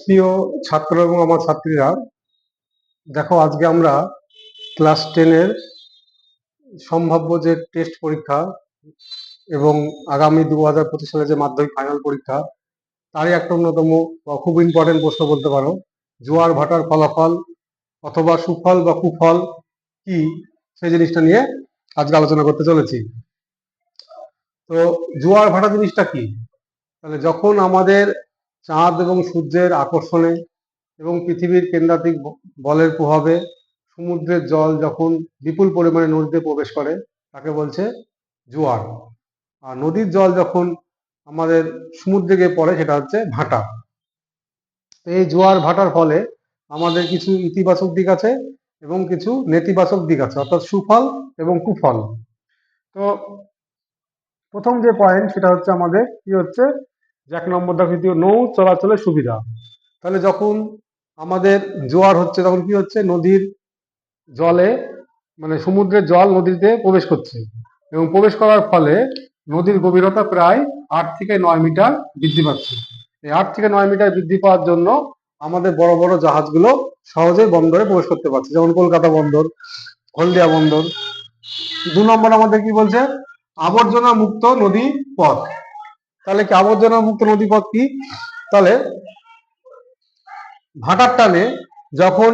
প্রিয় ছাত্র এবং আমার ছাত্রীরা, দেখো আজকে আমরা ক্লাস 10-এর সম্ভাব্য যে টেস্ট পরীক্ষা এবং আগামী 2025 সালে যে মাধ্যমিক ফাইনাল পরীক্ষা তারই একটা অন্যতম বা খুব ইম্পর্টেন্ট প্রশ্ন বলতে পারো, জোয়ার ভাটার ফলাফল অথবা সুফল বা কুফল কি, সেই জিনিসটা নিয়ে আজকে আলোচনা করতে চলেছি। তো জোয়ার ভাটা জিনিসটা কি? তাহলে যখন আমাদের চাঁদ এবং সূর্যের আকর্ষণে এবং পৃথিবীর কেন্দ্রাতিক বলের প্রভাবে সমুদ্রের জল যখন বিপুল পরিমাণে নদীতে প্রবেশ করে তাকে বলছে জোয়ার। আর নদীর জল যখন আমাদের সমুদ্রে গিয়ে পড়ে সেটা হচ্ছে ভাটা। এই জোয়ার ভাটার ফলে আমাদের কিছু ইতিবাচক দিক আছে এবং কিছু নেতিবাচক দিক আছে, অর্থাৎ সুফল এবং কুফল। তো প্রথম যে পয়েন্ট সেটা হচ্ছে আমাদের কি হচ্ছে, যে 1 নম্বর দ্বিতীয় নৌ চলাচলের সুবিধা। তাহলে যখন আমাদের জোয়ার হচ্ছে তখন কি হচ্ছে, নদীর জলে মানে সমুদ্রের জল নদীতে প্রবেশ করছে এবং প্রবেশ করার ফলে নদীর গভীরতা প্রায় 8 থেকে 9 মিটার বৃদ্ধি পাচ্ছে। এই 8 থেকে 9 মিটার বৃদ্ধি পাওয়ার জন্য আমাদের বড় বড় জাহাজগুলো সহজেই বন্দরে প্রবেশ করতে পারছে, যেমন কলকাতা বন্দর, হলদিয়া বন্দর। 2 নম্বর আমাদের কি বলছে, আবর্জনা মুক্ত নদী পথ। তাহলে কি আবর্জনা মুক্ত নদী পথ কি? তাহলে ভাটার টানে যখন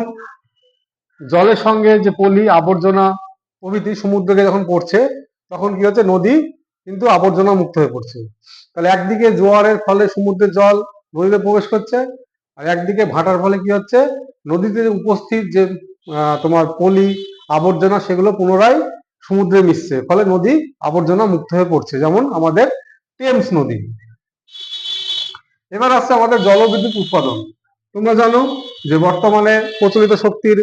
জলের সঙ্গে যে পলি আবর্জনা প্রভৃতি সমুদ্রকে যখন পড়ছে তখন কি হচ্ছে, নদী কিন্তু আবর্জনা মুক্ত হয়ে পড়ছে। তাহলে একদিকে জোয়ারের ফলে সমুদ্রের জল নদীতে প্রবেশ করছে, আর একদিকে ভাটার ফলে কি হচ্ছে, নদীতে উপস্থিত যে তোমার পলি আবর্জনা সেগুলো পুনরায় সমুদ্রে মিশছে, ফলে নদী আবর্জনা মুক্ত হয়ে পড়ছে, যেমন আমাদের টেমস নদী। এবার আসছে আমাদের জলবিদ্যুৎ উৎপাদন। তোমরা জানো যে বর্তমানে প্রচলিত শক্তির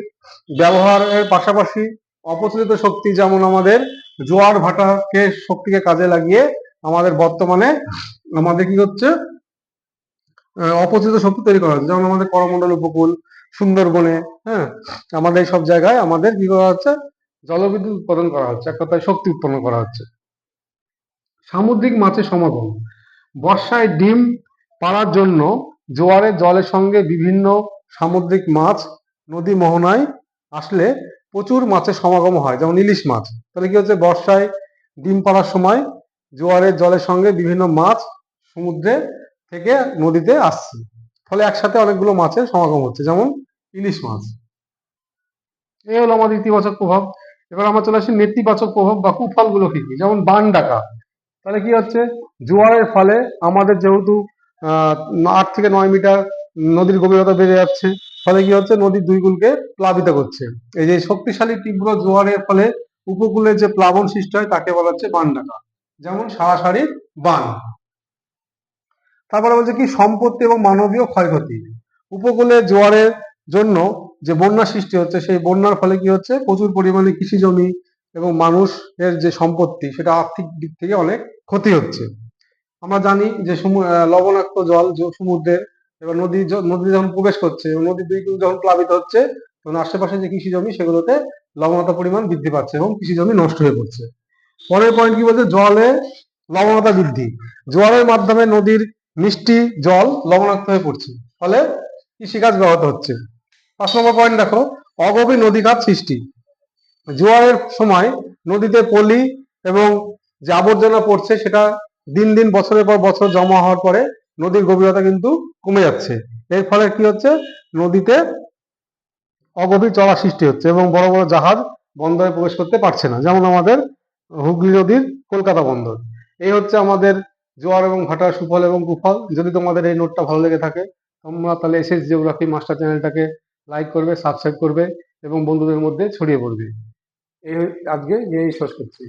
ব্যবহারের পাশাপাশি অপ্রচলিত শক্তি, যেমন আমাদের জোয়ার ভাটাকে শক্তিকে কাজে লাগিয়ে আমাদের বর্তমানে আমাদের কি হচ্ছে, অপ্রচলিত শক্তি তৈরি করা হচ্ছে, যেমন আমাদের করমণ্ডল উপকূল, সুন্দরবনে, হ্যাঁ, আমাদের এই সব জায়গায় আমাদের কি করা হচ্ছে, জলবিদ্যুৎ উৎপাদন করা হচ্ছে, এক কথায় শক্তি উৎপন্ন করা হচ্ছে। সামুদ্রিক মাছের সমাগম। বর্ষায় ডিম পাড়ার জন্য জোয়ারের জলের সঙ্গে বিভিন্ন সামুদ্রিক মাছ নদী মোহনায় আসলে প্রচুর মাছের সমাগম হয়, যেমন ইলিশ মাছ। তাহলে কি হচ্ছে, বর্ষায় ডিম পাড়ার সময় জোয়ারের জলের সঙ্গে বিভিন্ন মাছ সমুদ্রে থেকে নদীতে আসছে, ফলে একসাথে অনেকগুলো মাছের সমাগম হচ্ছে, যেমন ইলিশ মাছ। এই হলো আমাদের ইতিবাচক প্রভাব। এবার আমরা চলে আসি নেতিবাচক প্রভাব বা কুফলগুলো কি কি, যেমন বান ডাকা। তাহলে কি হচ্ছে, জোয়ারের ফলে আমাদের যেহেতু 8 থেকে 9 মিটার নদীর গভীরতা বেড়ে যাচ্ছে, ফলে কি হচ্ছে, নদীর দুই কূলকে প্লাবিত করছে। এই যে শক্তিশালী তীব্র জোয়ারের ফলে উপকূলে যে প্লাবন সৃষ্টি হয় তাকে বলা হচ্ছে বান ডাকা, যেমন সারাসারি বান। তারপরে বলছে কি, সম্পত্তি এবং মানবীয় ক্ষয়ক্ষতি। উপকূলে জোয়ারের জন্য যে বন্যা সৃষ্টি হচ্ছে, সেই বন্যার ফলে কি হচ্ছে, প্রচুর পরিমাণে কৃষি জমি এবং মানুষের যে সম্পত্তি সেটা আর্থিক দিক থেকে অনেক ক্ষতি হচ্ছে। আমরা জানি যে লবণাক্ত জল সমুদ্রের এবার নদী যখন প্রবেশ করছে এবং নদীর দুই কূল যখন প্লাবিত হচ্ছে, তখন আশেপাশে যে কৃষি জমি সেগুলোতে লবণতার পরিমাণ বৃদ্ধি পাচ্ছে এবং কৃষি জমি নষ্ট হয়ে পড়ছে। পরের পয়েন্ট কি বলছে, জলে লবণতা বৃদ্ধি। জোয়ারের মাধ্যমে নদীর মিষ্টি জল লবণাক্ত হয়ে পড়ছে, ফলে কৃষিকাজ ব্যাহত হচ্ছে। 5 নম্বর পয়েন্ট দেখো, অগভীর নদীখাত সৃষ্টি। জোয়ারের সময় নদীতে পলি এবং যে আবর্জনা পড়ছে সেটা দিন দিন বছরের পর বছর জমা হওয়ার পরে নদীর গভীরতা কিন্তু কমে যাচ্ছে। এর ফলে কি হচ্ছে, নদীতে অগভীর চড়া সৃষ্টি হচ্ছে এবং বড় বড় জাহাজ বন্দরে প্রবেশ করতে পারছে না, যেমন আমাদের হুগলি নদীর কলকাতা বন্দর। এই হচ্ছে আমাদের জোয়ার এবং ভাটার সুফল এবং কুফল। যদি তোমাদের এই নোটটা ভালো লেগে থাকে, তোমরা তাহলে এসএস জিওগ্রাফি মাস্টার চ্যানেলটাকে লাইক করবে, সাবস্ক্রাইব করবে এবং বন্ধুদের মধ্যে ছড়িয়ে পড়বে। এই আজকে এই শেষ করছি।